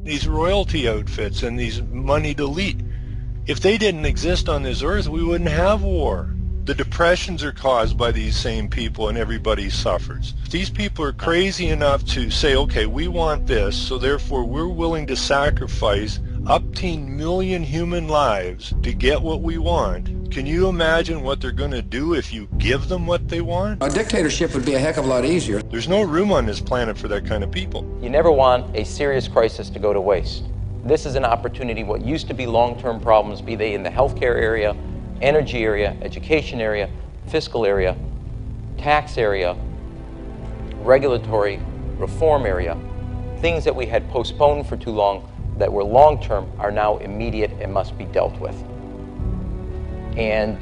these royalty outfits and these moneyed elite. If they didn't exist on this earth, we wouldn't have war. The depressions are caused by these same people and everybody suffers. These people are crazy enough to say, okay, we want this, so therefore we're willing to sacrifice up to 1 million human lives to get what we want. Can you imagine what they're going to do if you give them what they want? A dictatorship would be a heck of a lot easier. There's no room on this planet for that kind of people. You never want a serious crisis to go to waste. This is an opportunity. What used to be long-term problems, be they in the healthcare area, energy area, education area, fiscal area, tax area, regulatory reform area, things that we had postponed for too long that were long-term are now immediate and must be dealt with. And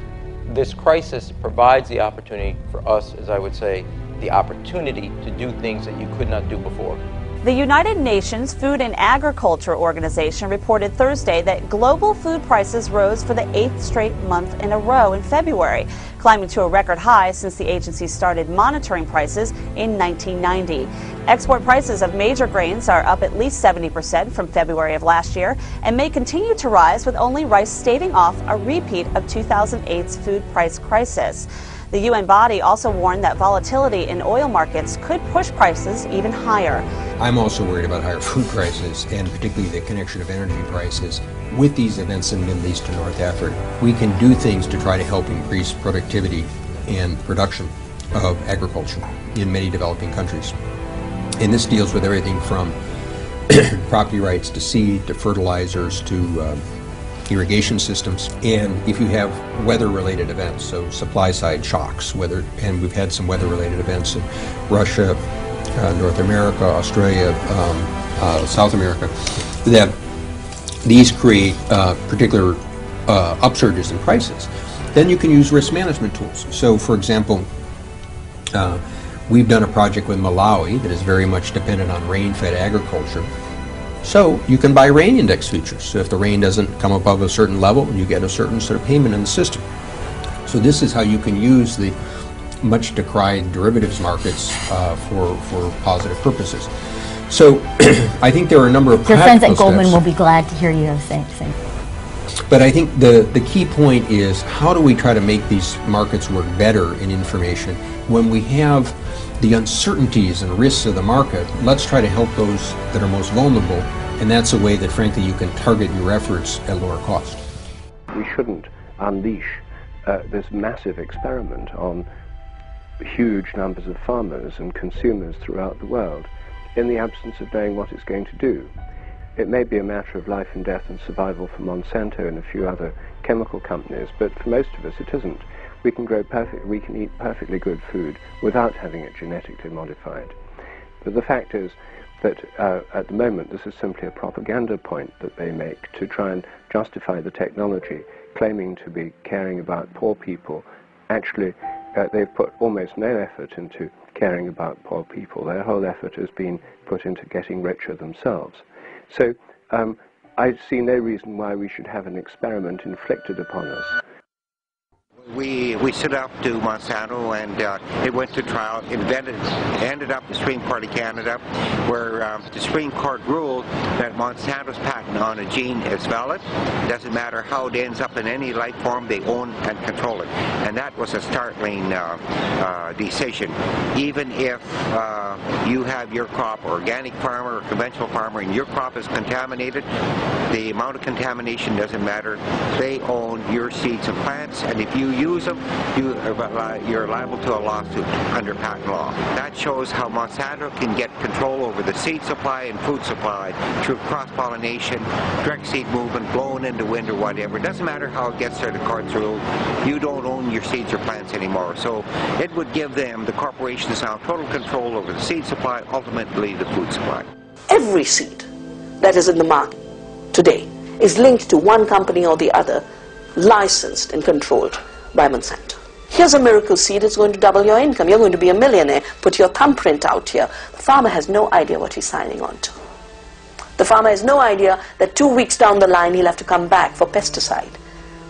this crisis provides the opportunity for us, as I would say, the opportunity to do things that you could not do before. The United Nations Food and Agriculture Organization reported Thursday that global food prices rose for the 8th straight month in a row in February, climbing to a record high since the agency started monitoring prices in 1990. Export prices of major grains are up at least 70% from February of last year and may continue to rise, with only rice staving off a repeat of 2008's food price crisis. The UN body also warned that volatility in oil markets could push prices even higher. I'm also worried about higher food prices, and particularly the connection of energy prices with these events in the Middle East and North Africa. We can do things to try to help increase productivity and production of agriculture in many developing countries. And this deals with everything from property rights to seed to fertilizers to irrigation systems. And if you have weather-related events, so supply-side shocks, and we've had some weather-related events in Russia, North America, Australia, South America, that these create particular upsurges in prices. Then you can use risk management tools. So, for example, we've done a project with Malawi that is very much dependent on rain-fed agriculture. So you can buy rain index futures. So if the rain doesn't come above a certain level, you get a certain sort of payment in the system. So this is how you can use the much decried derivatives markets for positive purposes. So I think there are a number of your friends at Goldman steps. will be glad to hear you say. But I think the key point is, how do we try to make these markets work better in information when we have the uncertainties and risks of the market? Let's try to help those that are most vulnerable, and that's a way that, frankly, you can target your efforts at lower cost. We shouldn't unleash this massive experiment on huge numbers of farmers and consumers throughout the world in the absence of knowing what it's going to do. It may be a matter of life and death and survival for Monsanto and a few other chemical companies, but for most of us it isn't. We can eat perfectly good food without having it genetically modified. But the fact is that at the moment this is simply a propaganda point that they make to try and justify the technology, claiming to be caring about poor people. Actually, they've put almost no effort into caring about poor people. Their whole effort has been put into getting richer themselves. So I see no reason why we should have an experiment inflicted upon us. We stood up to Monsanto, and it went to trial. It ended up in the Supreme Court of Canada, where the Supreme Court ruled that Monsanto's patent on a gene is valid. It doesn't matter how it ends up in any life form, they own and control it. And that was a startling decision. Even if you have your crop, organic farmer or conventional farmer, and your crop is contaminated, the amount of contamination doesn't matter. They own your seeds and plants, and if you use them, you're liable to a lawsuit under patent law. That shows how Monsanto can get control over the seed supply and food supply through cross-pollination, direct seed movement, blowing into wind or whatever. It doesn't matter how it gets there, the court's ruled. You don't own your seeds or plants anymore. So it would give them, the corporations now, total control over the seed supply, ultimately the food supply. Every seed that is in the market today is linked to one company or the other, licensed and controlled by Monsanto. Here's a miracle seed, it's going to double your income. You're going to be a millionaire. Put your thumbprint out here. The farmer has no idea what he's signing on to. The farmer has no idea that 2 weeks down the line he'll have to come back for pesticide.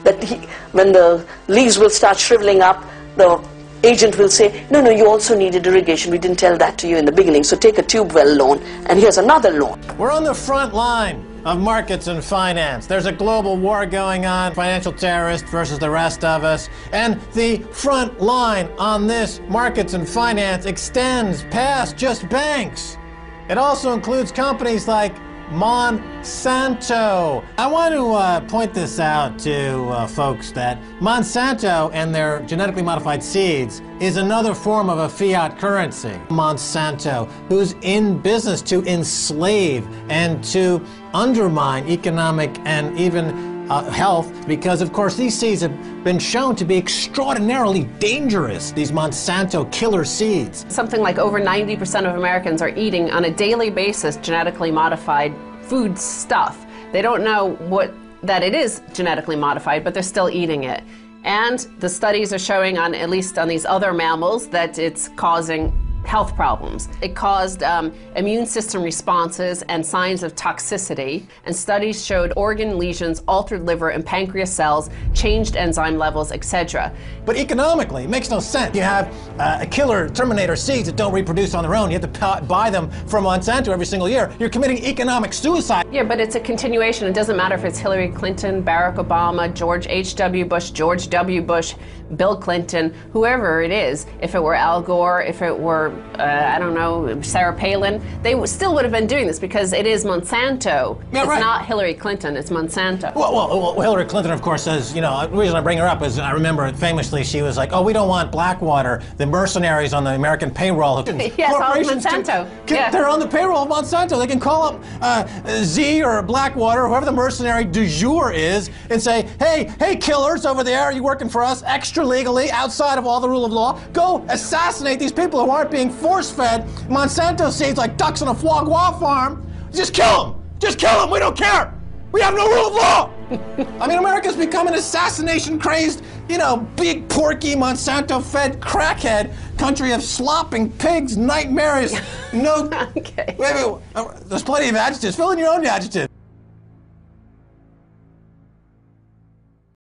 That when the leaves will start shriveling up, the agent will say, no, you also needed irrigation. We didn't tell that to you in the beginning, so take a tube well loan, and here's another loan. We're on the front line of markets and finance. There's a global war going on, financial terrorists versus the rest of us, and the front line on this markets and finance extends past just banks. It also includes companies like Monsanto. I want to point this out to folks that Monsanto and their genetically modified seeds is another form of a fiat currency. Monsanto, who's in business to enslave and to undermine economic and even health, because of course these seeds have been shown to be extraordinarily dangerous, these Monsanto killer seeds. Something like over 90% of Americans are eating on a daily basis genetically modified food stuff. They don't know that it is genetically modified, but they're still eating it. And the studies are showing, at least on these other mammals, that it's causing health problems. It caused immune system responses and signs of toxicity, and studies showed organ lesions, altered liver and pancreas cells, changed enzyme levels, etc. But economically, it makes no sense. You have a killer Terminator seeds that don't reproduce on their own. You have to buy them from Monsanto every single year. You're committing economic suicide. Yeah, but it's a continuation. It doesn't matter if it's Hillary Clinton, Barack Obama, George H.W. Bush, George W. Bush, Bill Clinton, whoever it is. If it were Al Gore, if it were I don't know, Sarah Palin, they still would have been doing this because it is Monsanto. Yeah, it's right. not Hillary Clinton, it's Monsanto. Well, Hillary Clinton, of course, says, the reason I bring her up is I remember famously she was like, oh, we don't want Blackwater, the mercenaries on the American payroll. Yes, all Monsanto. They're on the payroll of Monsanto. They can call up Z or Blackwater, whoever the mercenary du jour is, and say, hey, killers over there, are you working for us extra legally, outside of all the rule of law? Go assassinate these people who aren't being force-fed Monsanto seeds like ducks on a foie gras farm. Just kill them. Just kill them. We don't care. We have no rule of law. I mean, America's become an assassination-crazed, big, porky, Monsanto-fed crackhead country of slopping pigs, nightmares. No. Okay. Wait, there's plenty of adjectives. Fill in your own adjective.